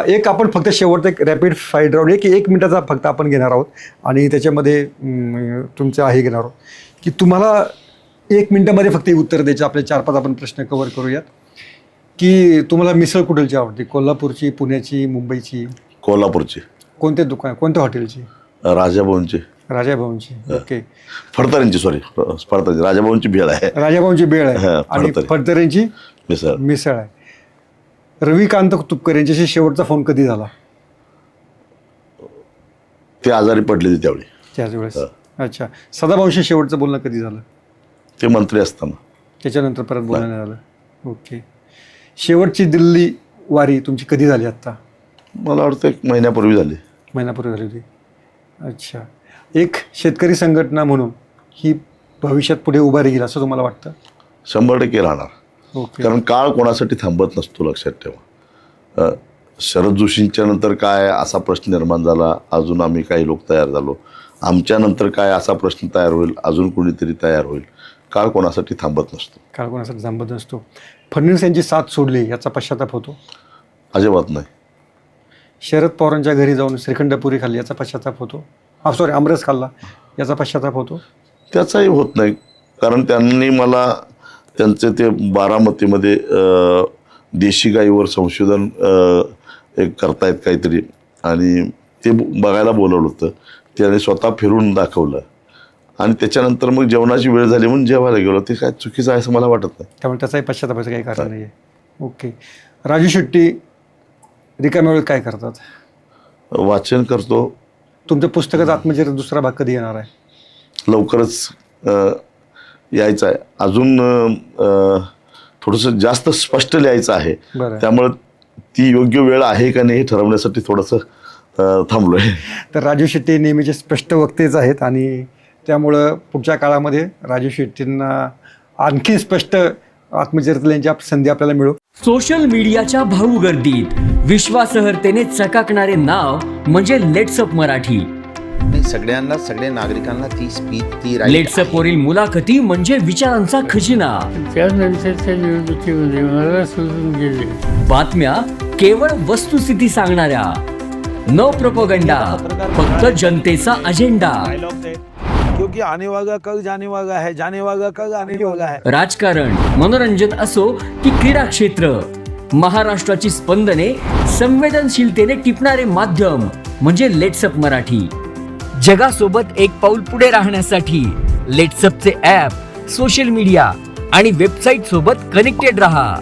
एक आपण फक्त शेवटचा एक रॅपिड फायर राऊंड एक मिनिटाचा फक्त आपण घेणार आहोत आणि त्याच्यामध्ये तुमचं हे घेणार आहोत की तुम्हाला 1 मिनिटामध्ये फक्त उत्तर द्यायचे. आपले 4-5 आपण प्रश्न कव्हर करूयात. की तुम्हाला मिसळ कुठलची आवडते? कोल्हापूरची, पुण्याची, मुंबईची? कोल्हापूरची. कोणते दुकान, कोणत्या हॉटेलची? राजाभाऊंची. राजाभाऊंची. ओके. फडतऱ्यांची, सॉरी फडतऱ्यांची. राजाभाऊंची भेळ आहे. राजाभाऊंची भेळ आहे आणि फडतऱ्यांची मिसळ आहे. रविकांत तुपकर यांच्याशी शेवटचा फोन कधी झाला? ते आजारी पडले होते त्यावेळी. त्याच वेळेस. अच्छा. सदाभाऊंशी शेवटचं बोलणं कधी झालं? ते मंत्री असताना. त्याच्यानंतर परत बोलणं नाही झालं. ओके. शेवटची दिल्ली वारी तुमची कधी झाली? आत्ता मला वाटतं 1 महिन्यापूर्वी झाली. महिन्यापूर्वी झाली होती. अच्छा. एक शेतकरी संघटना म्हणून ही भविष्यात पुढे उभा राहील असं तुम्हाला वाटतं? 100% राहणार. ओके. कारण काळ कोणासाठी थांबत नसतो, लक्षात ठेवा. शरद जोशींच्या नंतर काय असा प्रश्न निर्माण झाला, अजून आम्ही काही लोक तयार झालो. आमच्यानंतर काय असा प्रश्न तयार होईल, अजून कोणीतरी तयार होईल. काळ कोणासाठी थांबत नसतो. काळ कोणासाठी थांबत नसतो. फडणवीस यांची साथ सोडली याचा पश्चाताप होतो? अजिबात नाही. शरद पवारांच्या घरी जाऊन श्रीखंडपुरी खाल्ली याचा पश्चाताप होतो? सॉरी, आमरस खाल्ला याचा पश्चाताप होतो? त्याचाही होत नाही. कारण त्यांनी मला त्यांचे ते बारामतीमध्ये देशी गाईवर संशोधन एक करतायत काहीतरी आणि ते बघायला बोलवलं होतं. त्याने स्वतः फिरून दाखवलं आणि त्याच्यानंतर मग जेवणाची वेळ झाली म्हणून जेवायला गेलो. ते काय चुकीचं आहे असं मला वाटत नाही. त्यामुळे त्याचाही पश्चातापाचं काही कारण नाही आहे. ओके. राजू शेट्टी रिकाम्या वेळेत काय करतात? वाचन करतो. तुमच्या पुस्तकाचा आत्मचरित्र दुसरा भाग कधी येणार आहे? लवकरच यायचं आहे. अजून थोडंसं जास्त स्पष्ट लिहायचं आहे. त्यामुळं ती योग्य वेळ आहे का नाही हे ठरवण्यासाठी थोडंसं थांबलो आहे. तर राजू शेट्टी नेहमीचे स्पष्ट वक्तेच आहेत आणि त्यामुळं पुढच्या काळामध्ये राजू शेट्टींना आणखी स्पष्ट आत्मचरित्र लिहायची संधी आपल्याला मिळू. सोशल मीडियाच्या भाऊ गर्दीत विश्वासार्हतेने चकाकणारे नाव म्हणजे लेट्सअप मराठी. सगळ्यांना, सगळ्या नागरिकांना ती स्पीच, ती लेट्सअप वरील मुलाखती म्हणजे विचारांचा खजिना. त्यानंतरच्या निवडणुकीमध्ये मला सोडून गेले. बातम्या केवळ वस्तुस्थिती सांगणाऱ्या, न प्रोपगंडा, फक्त जनतेचा अजेंडा. क्योंकि आने वाला कल जाने वाला है, जाने वाला कल आने वाला है. राजकारण, मनोरंजन असो की क्रीडा क्षेत्र, महाराष्ट्राची स्पंदने संवेदनशीलतेने टिपणारे माध्यम म्हणजे लेट्सअप मराठी. जगासोबत एक पाऊल पुढे राहण्यासाठी लेट्सअपचे ॲप, सोशल मीडिया आणि वेबसाईट सोबत कनेक्टेड रहा.